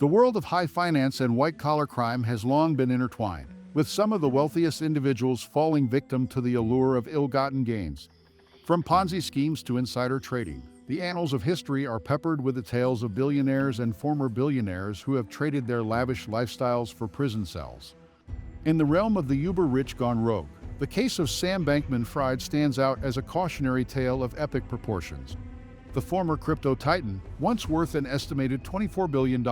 The world of high finance and white-collar crime has long been intertwined, with some of the wealthiest individuals falling victim to the allure of ill-gotten gains. From Ponzi schemes to insider trading, the annals of history are peppered with the tales of billionaires and former billionaires who have traded their lavish lifestyles for prison cells. In the realm of the uber-rich gone rogue, the case of Sam Bankman-Fried stands out as a cautionary tale of epic proportions. The former crypto titan, once worth an estimated $24 billion,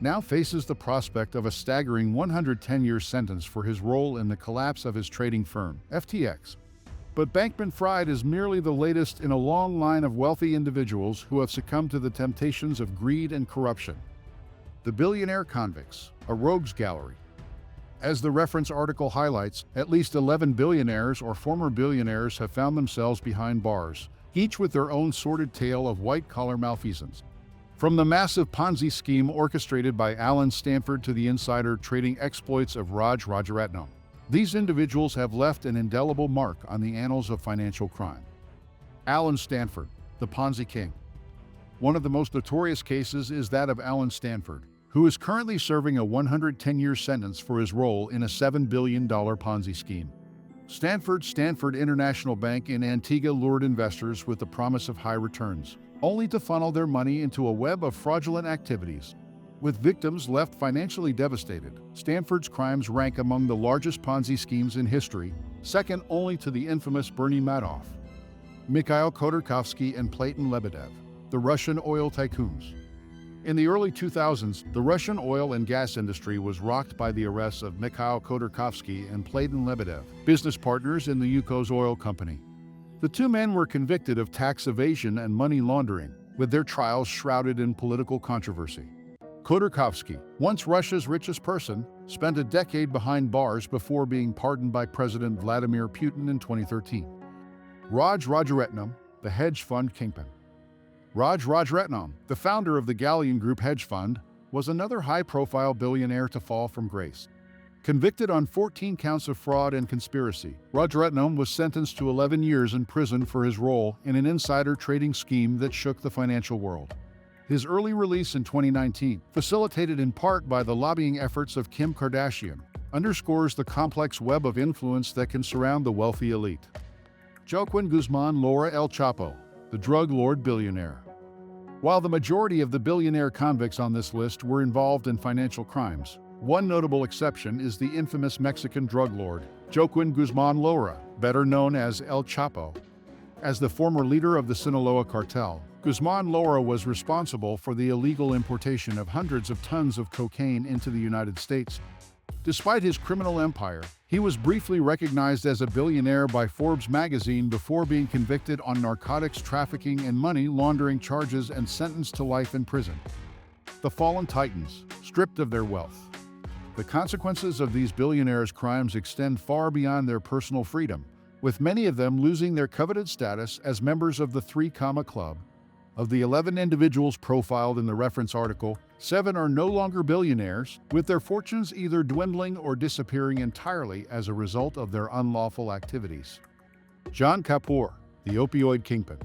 now faces the prospect of a staggering 110-year sentence for his role in the collapse of his trading firm, FTX. But Bankman-Fried is merely the latest in a long line of wealthy individuals who have succumbed to the temptations of greed and corruption. The Billionaire Convicts, a rogues gallery. As the reference article highlights, at least 11 billionaires or former billionaires have found themselves behind bars, each with their own sordid tale of white-collar malfeasance. From the massive Ponzi scheme orchestrated by Alan Stanford to the insider trading exploits of Raj Rajaratnam, these individuals have left an indelible mark on the annals of financial crime. Alan Stanford, the Ponzi King. One of the most notorious cases is that of Alan Stanford, who is currently serving a 110-year sentence for his role in a $7 billion Ponzi scheme. Stanford International Bank in Antigua lured investors with the promise of high returns, only to funnel their money into a web of fraudulent activities. With victims left financially devastated, Stanford's crimes rank among the largest Ponzi schemes in history, second only to the infamous Bernie Madoff. Mikhail Khodorkovsky and Platon Lebedev, the Russian oil tycoons. In the early 2000s, the Russian oil and gas industry was rocked by the arrests of Mikhail Khodorkovsky and Platon Lebedev, business partners in the Yukos Oil Company. The two men were convicted of tax evasion and money laundering, with their trials shrouded in political controversy. Khodorkovsky, once Russia's richest person, spent a decade behind bars before being pardoned by President Vladimir Putin in 2013. Raj Rajaratnam, the hedge fund kingpin. Raj Rajaratnam, the founder of the Galleon Group hedge fund, was another high-profile billionaire to fall from grace. Convicted on 14 counts of fraud and conspiracy, Rajaratnam was sentenced to 11 years in prison for his role in an insider trading scheme that shook the financial world. His early release in 2019, facilitated in part by the lobbying efforts of Kim Kardashian, underscores the complex web of influence that can surround the wealthy elite. Joaquin Guzman Loera El Chapo, the drug lord billionaire. While the majority of the billionaire convicts on this list were involved in financial crimes, one notable exception is the infamous Mexican drug lord, Joaquin Guzman Loera, better known as El Chapo. As the former leader of the Sinaloa cartel, Guzman Loera was responsible for the illegal importation of hundreds of tons of cocaine into the United States. Despite his criminal empire, he was briefly recognized as a billionaire by Forbes magazine before being convicted on narcotics trafficking and money laundering charges and sentenced to life in prison. The fallen titans, stripped of their wealth. The consequences of these billionaires' crimes extend far beyond their personal freedom, with many of them losing their coveted status as members of the 3 Comma Club. Of the 11 individuals profiled in the reference article, 7 are no longer billionaires, with their fortunes either dwindling or disappearing entirely as a result of their unlawful activities. John Kapoor, the opioid kingpin.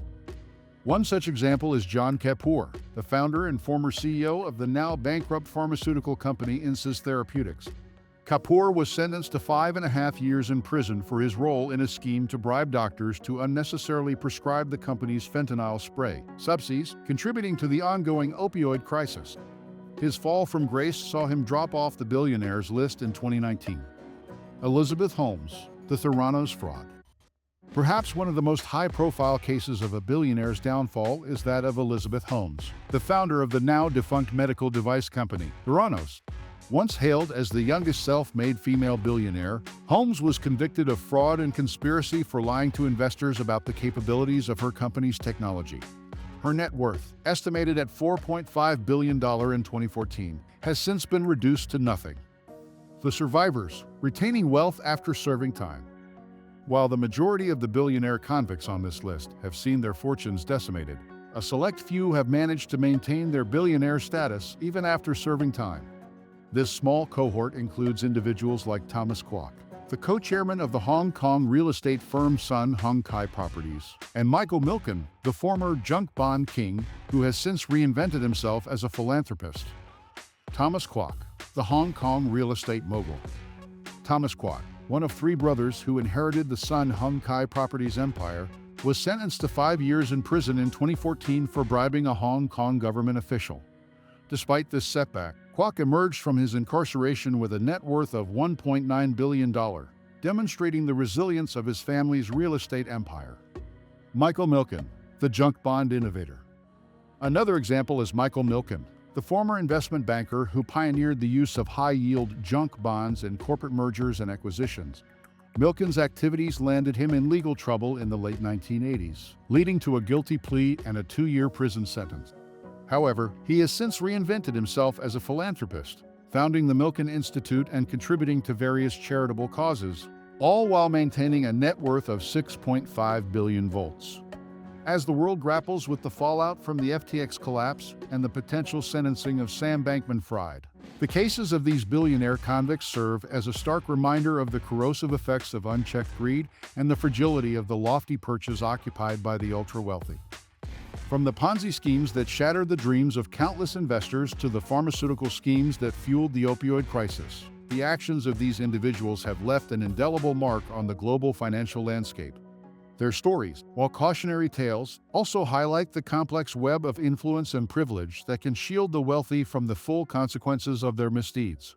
One such example is John Kapoor, the founder and former CEO of the now bankrupt pharmaceutical company Insys Therapeutics. Kapoor was sentenced to 5.5 years in prison for his role in a scheme to bribe doctors to unnecessarily prescribe the company's fentanyl spray, subsidies, contributing to the ongoing opioid crisis. His fall from grace saw him drop off the billionaires list in 2019. Elizabeth Holmes, the Theranos fraud. Perhaps one of the most high-profile cases of a billionaire's downfall is that of Elizabeth Holmes, the founder of the now-defunct medical device company, Theranos. Once hailed as the youngest self-made female billionaire, Holmes was convicted of fraud and conspiracy for lying to investors about the capabilities of her company's technology. Her net worth, estimated at $4.5 billion in 2014, has since been reduced to nothing. The survivors, retaining wealth after serving time. While the majority of the billionaire convicts on this list have seen their fortunes decimated, a select few have managed to maintain their billionaire status even after serving time. This small cohort includes individuals like Thomas Kwok, the co-chairman of the Hong Kong real estate firm Sun Hung Kai Properties, and Michael Milken, the former junk bond king, who has since reinvented himself as a philanthropist. Thomas Kwok, the Hong Kong real estate mogul. Thomas Kwok, one of three brothers who inherited the Sun Hung Kai Properties empire, was sentenced to 5 years in prison in 2014 for bribing a Hong Kong government official. Despite this setback, Kwok emerged from his incarceration with a net worth of $1.9 billion, demonstrating the resilience of his family's real estate empire. Michael Milken, the junk bond innovator. Another example is Michael Milken, the former investment banker who pioneered the use of high-yield junk bonds in corporate mergers and acquisitions. Milken's activities landed him in legal trouble in the late 1980s, leading to a guilty plea and a 2-year prison sentence. However, he has since reinvented himself as a philanthropist, founding the Milken Institute and contributing to various charitable causes, all while maintaining a net worth of 6.5 billion volts. As the world grapples with the fallout from the FTX collapse and the potential sentencing of Sam Bankman-Fried, the cases of these billionaire convicts serve as a stark reminder of the corrosive effects of unchecked greed and the fragility of the lofty perches occupied by the ultra-wealthy. From the Ponzi schemes that shattered the dreams of countless investors to the pharmaceutical schemes that fueled the opioid crisis, the actions of these individuals have left an indelible mark on the global financial landscape. Their stories, while cautionary tales, also highlight the complex web of influence and privilege that can shield the wealthy from the full consequences of their misdeeds.